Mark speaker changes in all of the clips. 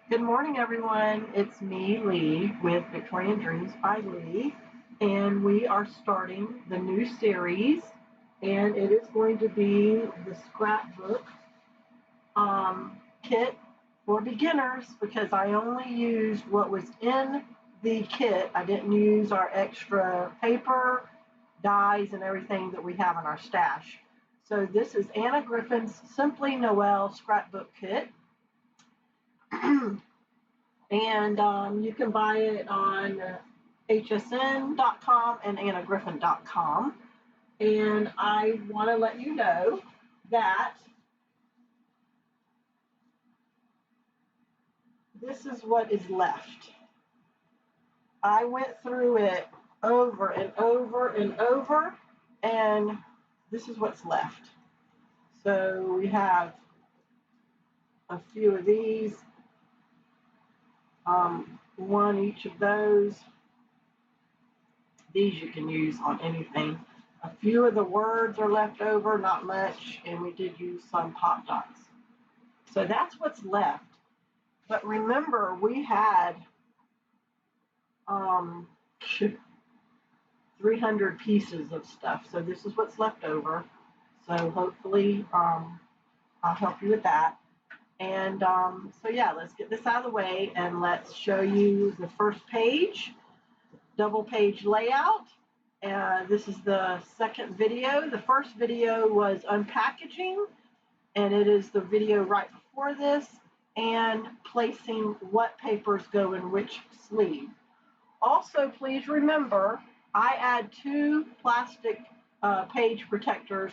Speaker 1: Good morning, everyone. It's me, Leigh, with Victorian Dreams by Leigh, and we are starting the new series, and it is going to be the Scrapbook kit for beginners because I only used what was in the kit. I didn't use our extra paper, dies, and everything that we have in our stash. So this is Anna Griffin's Simply Noel Scrapbook Kit. And you can buy it on hsn.com and annagriffin.com. And I want to let you know that this is what is left. I went through it over and over and over, and this is what's left. So we have a few of these, one each of those. These you can use on anything. A few of the words are left over, not much, and we did use some pop dots. So that's what's left. But remember, we had 300 pieces of stuff. So this is what's left over. So hopefully I'll help you with that. And so yeah, let's get this out of the way and let's show you the first page, double page layout. This is the second video. The first video was unpackaging, and it is the video right before this, and placing what papers go in which sleeve. Also, please remember, I add 2 plastic page protectors,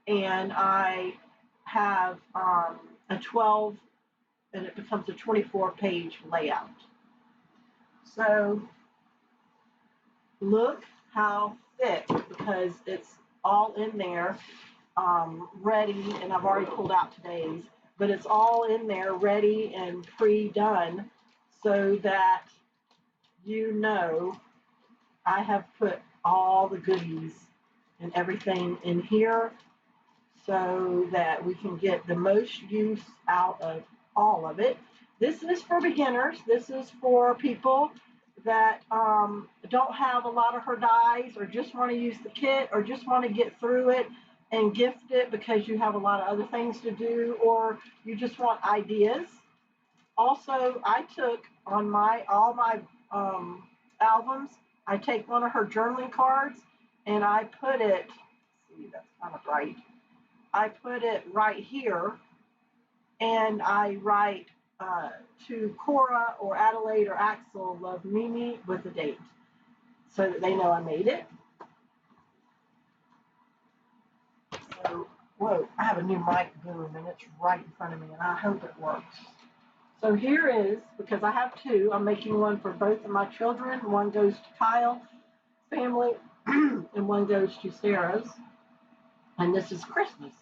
Speaker 1: and I have a 12, and it becomes a 24-page layout. So look how thick, because it's all in there ready, and I've already pulled out today's, but it's all in there ready and pre-done so that you know I have put all the goodies and everything in here so that we can get the most use out of all of it. This is for beginners. This is for people that don't have a lot of her dies, or just want to use the kit, or just want to get through it and gift it because you have a lot of other things to do, or you just want ideas. Also, I took on all my albums, I take one of her journaling cards and I put it, see, that's kind of bright. I put it right here, and I write to Cora or Adelaide or Axel, love Mimi, with the date so that they know I made it. So, whoa, I have a new mic boom and it's right in front of me, and I hope it works. So here is, because I have 2, I'm making one for both of my children. One goes to Kyle's family and one goes to Sarah's. And this is Christmas.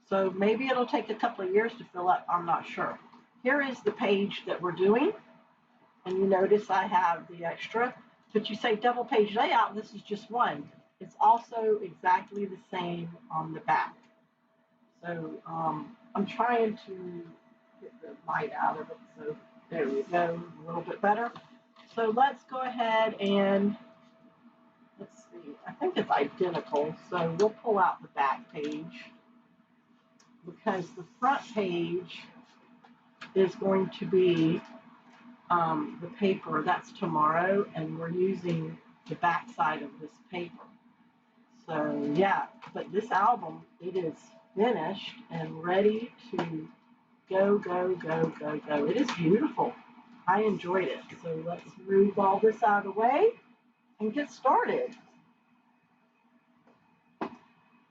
Speaker 1: So maybe it'll take a couple of years to fill up, I'm not sure. Here is the page that we're doing, and you notice I have the extra, but you say double page layout, this is just one. It's also exactly the same on the back. So I'm trying to get the light out of it, so there we go, a little bit better. So let's go ahead and, let's see, I think it's identical, so we'll pull out the back page, because the front page is going to be the paper that's tomorrow, and we're using the back side of this paper. So yeah, but this album, it is finished and ready to go, go, go, go, go. It is beautiful. I enjoyed it. So let's move all this out of the way and get started.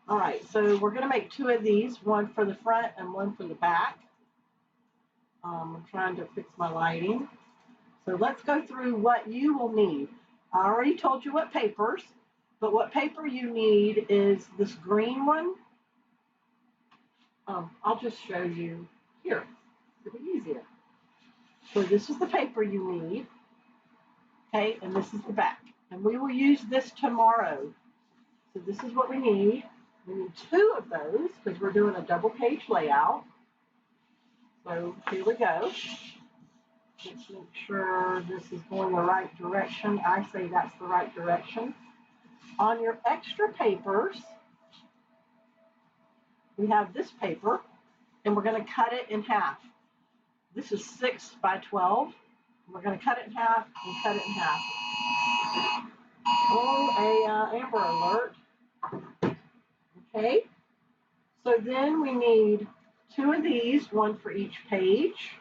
Speaker 1: All right, so we're going to make 2 of these, one for the front and one for the back. I'm trying to fix my lighting. So let's go through what you will need. I already told you what papers, but what paper you need is this green one. I'll just show you here. It'll be easier. So this is the paper you need. Okay, and this is the back. And we will use this tomorrow. So this is what we need. We need 2 of those because we're doing a double page layout. So here we go. Let's make sure this is going the right direction. I say that's the right direction. On your extra papers, we have this paper, and we're going to cut it in half. This is 6 by 12. We're going to cut it in half and cut it in half. Oh, a Amber alert. Okay. So then we need 2 of these, 1 for each page.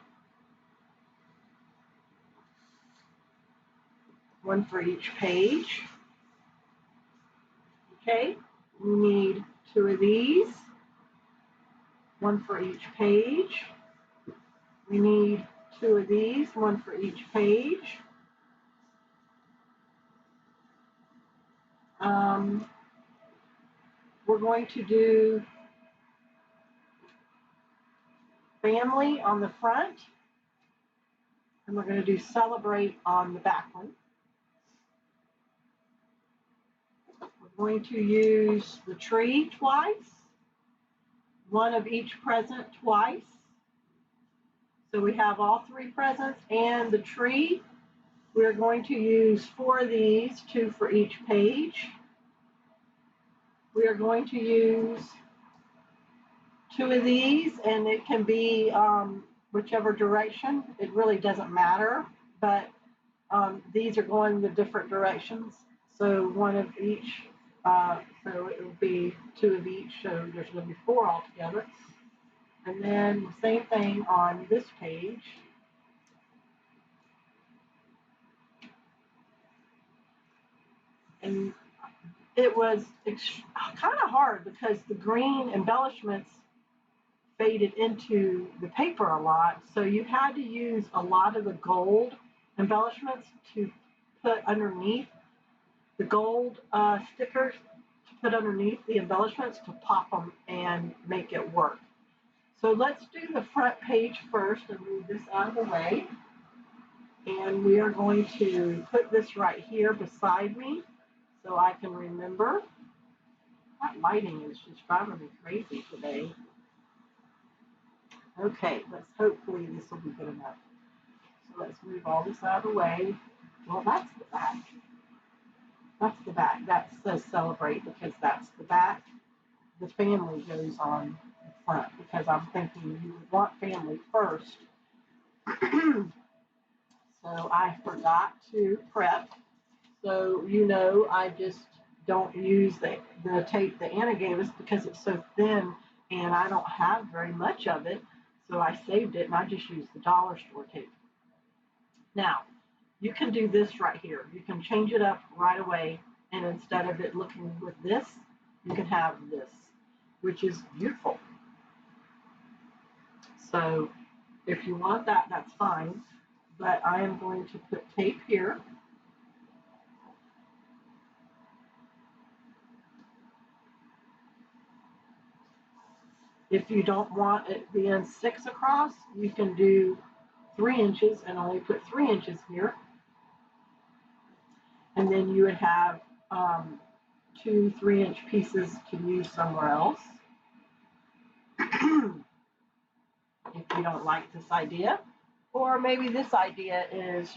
Speaker 1: 1 for each page. Okay. We need 2 of these, 1 for each page. We need 2 of these, 1 for each page. We're going to do family on the front, and we're going to do celebrate on the back one. We're going to use the tree twice, 1 of each present twice. So we have all 3 presents and the tree. We're going to use 4 of these, 2 for each page. We are going to use 2 of these, and it can be whichever direction. It really doesn't matter, but these are going the different directions. So 1 of each, so it will be 2 of each, so there's going to be 4 altogether. And then the same thing on this page. And it was kind of hard because the green embellishments faded into the paper a lot. So you had to use a lot of the gold embellishments to put underneath the gold stickers, to put underneath the embellishments to pop them and make it work. So let's do the front page first and move this out of the way. And we are going to put this right here beside me so I can remember. That lighting is just driving me crazy today. Okay, hopefully this will be good enough. So let's move all this out of the way. Well, that's the back. That's the back. That says celebrate because that's the back. The family goes on the front because I'm thinking you would want family first. So I forgot to prep. So I just don't use the tape that Anna gave us because it's so thin and I don't have very much of it. So I saved it and I just used the dollar store tape. Now, you can do this right here. You can change it up right away, and instead of it looking with this, you can have this, which is beautiful. So if you want that, that's fine. But I am going to put tape here. If you don't want it being 6 across, you can do 3 inches and only put 3 inches here. And then you would have 2 3-inch pieces to use somewhere else. If you don't like this idea, or maybe this idea is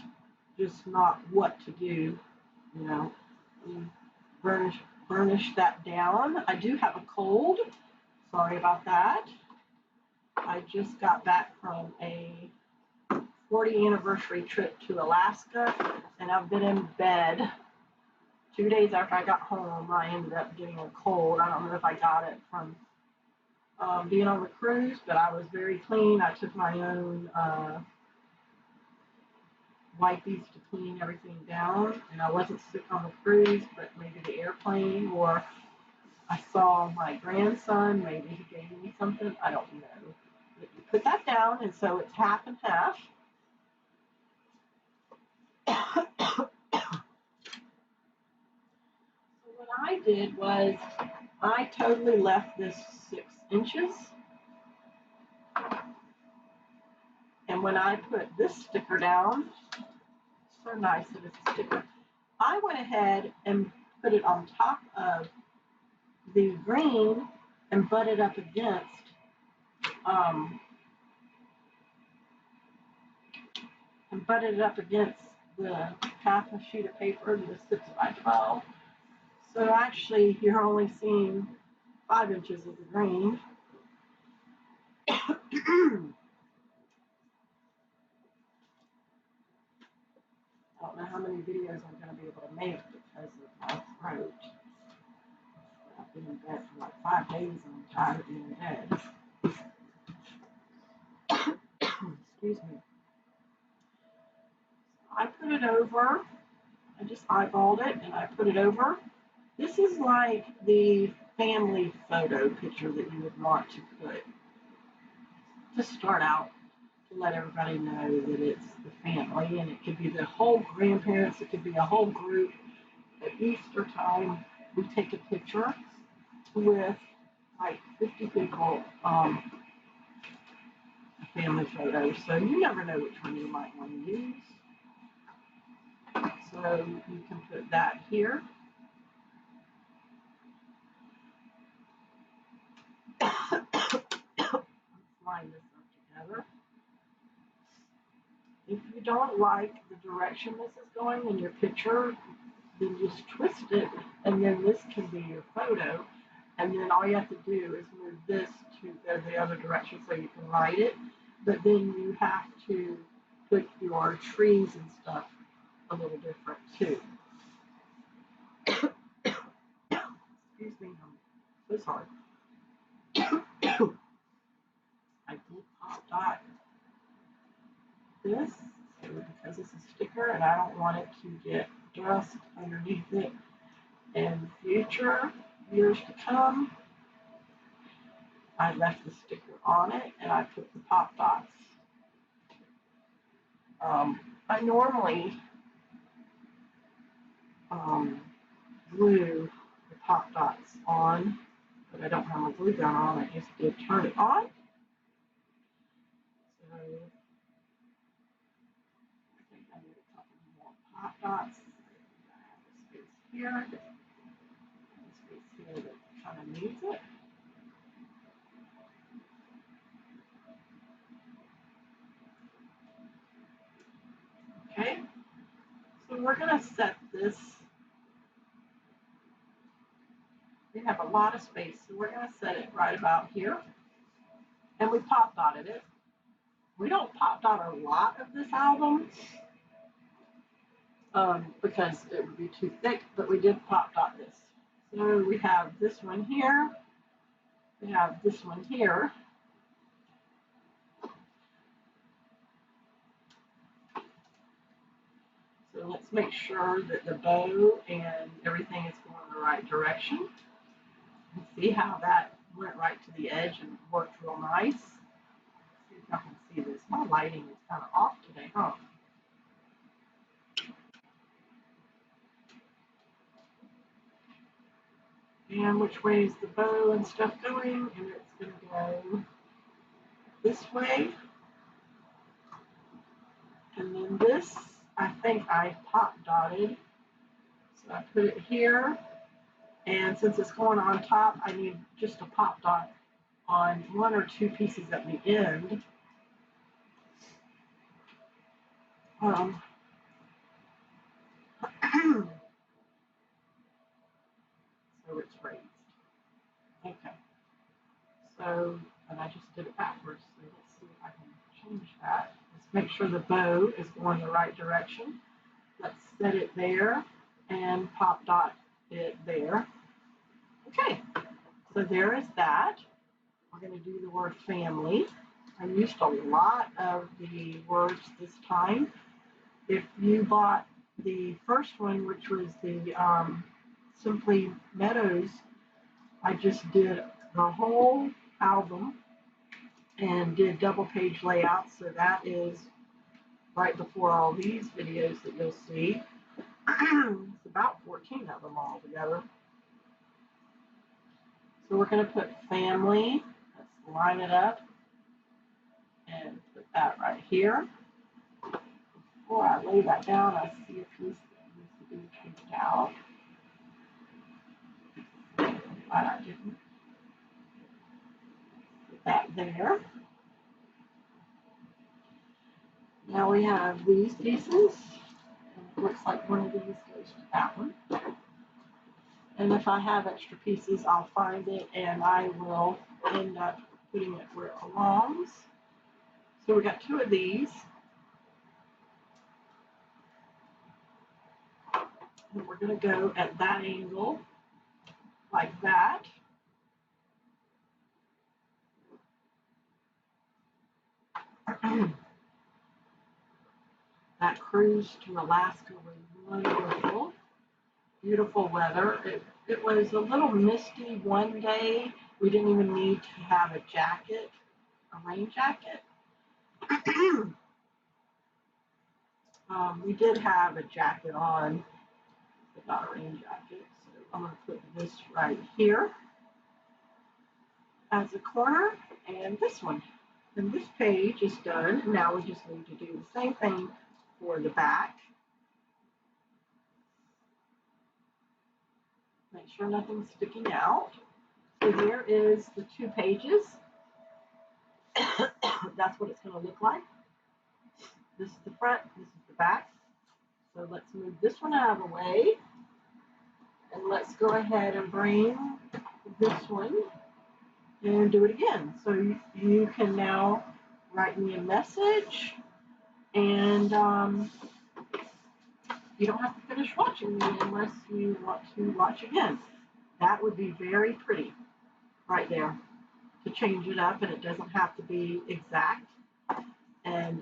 Speaker 1: just not what to do, you burnish that down. I do have a cold. Sorry about that. I just got back from a 40th anniversary trip to Alaska, and I've been in bed. 2 days after I got home, I ended up getting a cold. I don't know if I got it from being on the cruise, but I was very clean. I took my own wipes to clean everything down, and I wasn't sick on the cruise, but maybe the airplane, or I saw my grandson, maybe he gave me something, I don't know. But you put that down, and so it's half and half. So what I did was I totally left this 6 inches. And when I put this sticker down, so nice that it's a sticker, I went ahead and put it on top of the green and butt it up against and butted it up against the half a sheet of paper, the 6x12. So actually, you're only seeing 5 inches of the green. I don't know how many videos I'm going to be able to make because of my throat. I've been in bed for like 5 days and I'm tired of being in bed. Excuse me. I put it over. I just eyeballed it and I put it over. This is like the family photo picture that you would want to put to start out, to let everybody know that it's the family, and it could be the whole grandparents, it could be a whole group. At Easter time, we take a picture with like 50 people, a family photo, so you never know which one you might want to use. So you can put that here. Let's line this up together. If you don't like the direction this is going in your picture, then just twist it, and then this can be your photo. And then all you have to do is move this to go the other direction so you can write it. But then you have to put your trees and stuff a little different too. Excuse me, I'm so sorry. I did pop dot this because it's a sticker and I don't want it to get dust underneath it in future years to come. I left the sticker on it and I put the pop dots. I normally glue the pop dots on, but I don't have my glue gun on. I just did turn it on. So I think I need a couple more pop dots. I have a space here, and a space here that kind of needs it. Okay, so we're going to set this. We have a lot of space, so we're going to set it right about here. And we pop dotted it. We don't pop dot a lot of this album because it would be too thick, but we did pop dot this. So we have this one here. We have this one here. So let's make sure that the bow and everything is going the right direction. And see how that went right to the edge and worked real nice. Let's see if I can see this. My lighting is kind of off today, huh? And which way is the bow and stuff going? And it's going to go this way. And then this, I think I pop dotted. So I put it here. And since it's going on top, I need just a pop dot on 1 or 2 pieces at the end. So it's raised. Okay. So, and I just did it backwards. So let's see if I can change that. Let's make sure the bow is going the right direction. Let's set it there and pop dot it there. Okay. So there is that. We're going to do the word family. I used a lot of the words this time. If you bought the first one, which was the Simply Meadows, I just did the whole album and did double page layout. So that is right before all these videos that you'll see. It's about 14 of them all together. So we're going to put family. Let's line it up and put that right here. Before I lay that down, I see a piece that needs to be changed out. Glad I didn't. Put that there. Now we have these pieces. It looks like one of these goes to that one. And if I have extra pieces, I'll find it and I will end up putting it where it belongs. So we got two of these. And we're going to go at that angle, like that. That cruise to Alaska was wonderful. Beautiful weather. It was a little misty one day. We didn't even need to have a jacket, a rain jacket. We did have a jacket on, but not a rain jacket. So I'm going to put this right here as a corner, and this one. And this page is done. Now we just need to do the same thing for the back. Make sure nothing's sticking out. So here is the 2 pages. That's what it's going to look like. This is the front, this is the back. So let's move this one out of the way. And let's go ahead and bring this one and do it again. So you can now write me a message, and you don't have to finish watching me unless you want to watch again. That would be very pretty right there to change it up, and it doesn't have to be exact. And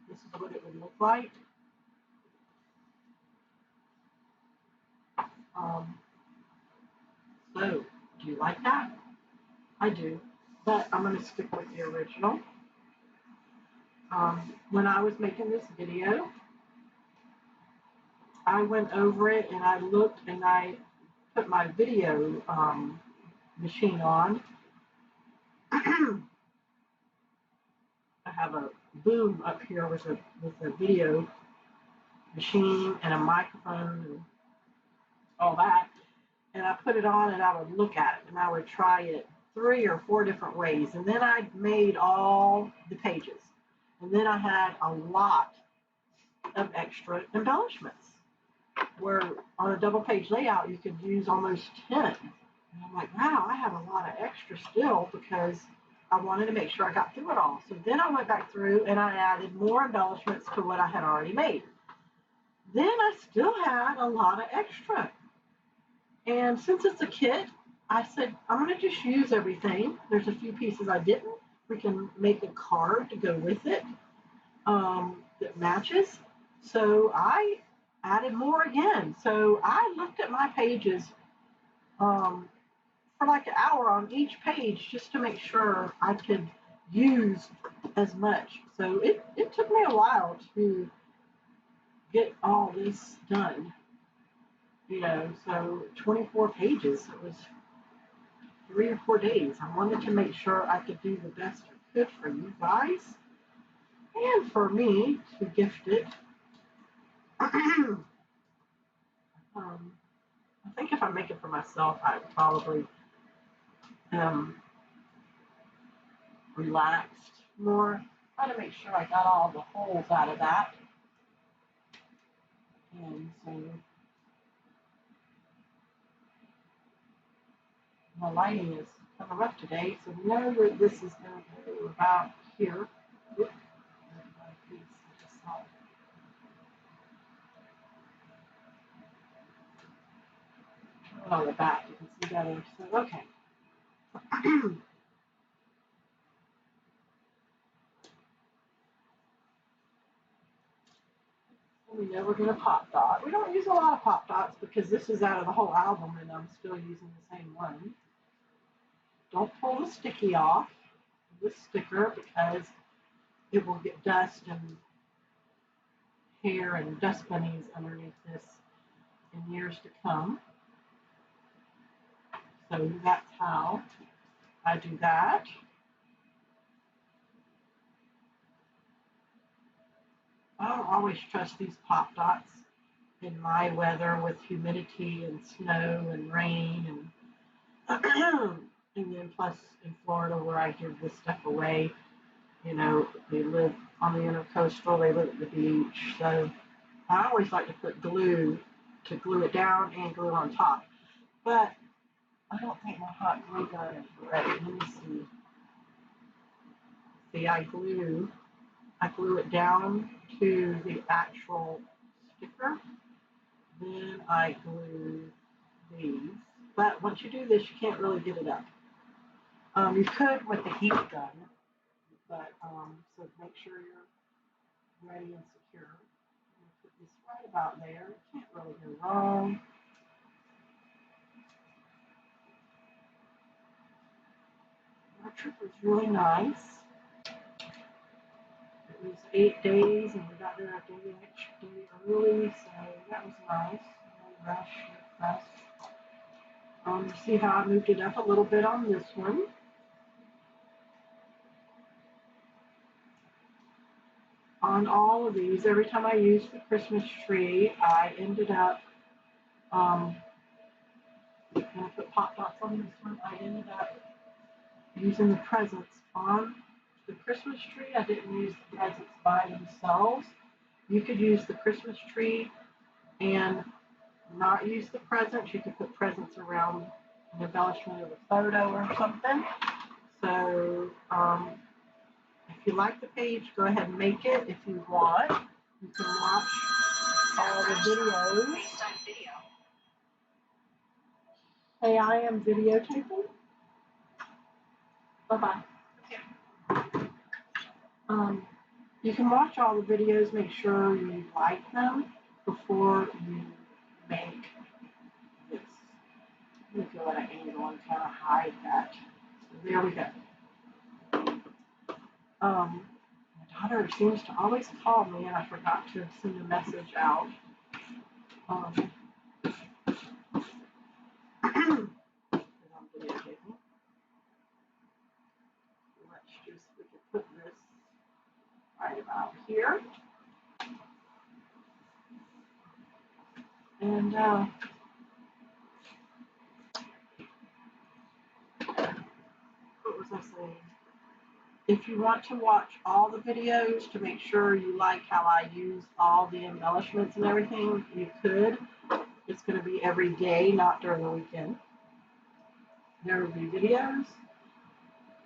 Speaker 1: this is what it would look like. So, do you like that? I do, but I'm going to stick with the original. When I was making this video, I went over it and I looked and I put my video machine on. I have a boom up here with a video machine and a microphone and all that. And I put it on and I would look at it and I would try it 3 or 4 different ways. And then I made all the pages. And then I had a lot of extra embellishments, where on a double page layout you could use almost 10. And I'm like, wow, I have a lot of extra still because I wanted to make sure I got through it all. So then I went back through and I added more embellishments to what I had already made. Then I still had a lot of extra. And since it's a kit, I said, I'm going to just use everything. There's a few pieces I didn't. We can make a card to go with it that matches. So I added more again. So I looked at my pages for like an hour on each page just to make sure I could use as much. So it took me a while to get all this done. You know, so 24 pages. It was 3 or 4 days. I wanted to make sure I could do the best I could for you guys and for me to gift it. I think if I make it for myself, I'd probably relaxed more. Try to make sure I got all the holes out of that. And so my lighting is kind of rough today, so we know that this is going to go about here. Oops. On the back, you can see better. So, okay. We know we're going to pop dot. We don't use a lot of pop dots because this is out of the whole album and I'm still using the same one. Don't pull the sticky off, the sticker, because it will get dust and hair and dust bunnies underneath this in years to come. So that's how I do that. I don't always trust these pop dots in my weather with humidity and snow and rain and then plus in Florida where I give this stuff away you know, they live on the intercoastal, they live at the beach. So I always like to put glue to glue it down and glue it on top. But I don't think my hot glue gun is ready. Let me see. See, I glue it down to the actual sticker. Then I glue these. But once you do this, you can't really get it up. You could with the heat gun, but so make sure you're ready and secure. Put this right about there. Can't really go wrong. Our trip was really nice. It was 8 days, and we got there a day early, so that was nice. No rush, no fuss. See how I moved it up a little bit on this one. On all of these, every time I used the Christmas tree, I ended up, when I put pop dots on this one, I ended up using the presents on the Christmas tree. I didn't use the presents by themselves. You could use the Christmas tree and not use the presents. You could put presents around an embellishment of a photo or something. So if you like the page, go ahead and make it. If you want, you can watch all the videos. Hey, I am videotaping. Bye-bye. You can watch all the videos, make sure you like them before you make this. Let me go at an angle and kind of hide that. So there we go. My daughter seems to always call me, and I forgot to send a message out. We can put this right about here. And what was I saying? If you want to watch all the videos to make sure you like how I use all the embellishments and everything, you could. It's going to be every day, not during the weekend. There will be videos.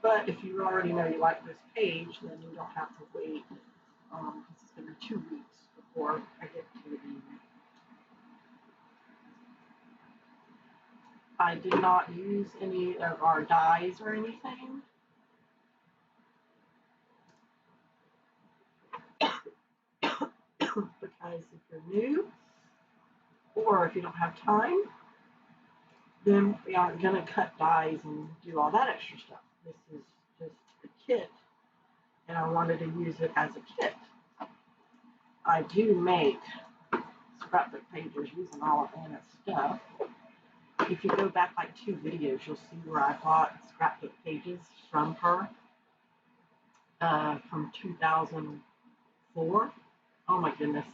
Speaker 1: But if you already know you like this page, then you don't have to wait. It's going to be 2 weeks before I get to the evening. I did not use any of our dyes or anything. Because if you're new or if you don't have time, then we aren't going to cut dyes and do all that extra stuff. This is just a kit, and I wanted to use it as a kit. I do make scrapbook pages using all of Anna's stuff. If you go back like 2 videos, you'll see where I bought scrapbook pages from her from 2004. Oh my goodness,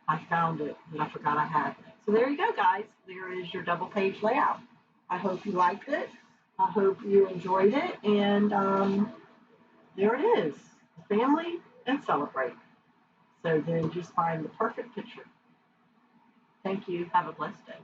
Speaker 1: I found it and I forgot I had. So there you go, guys. There is your double page layout. I hope you liked it. I hope you enjoyed it. And there it is. Family and celebrate. So then just find the perfect picture. Thank you. Have a blessed day.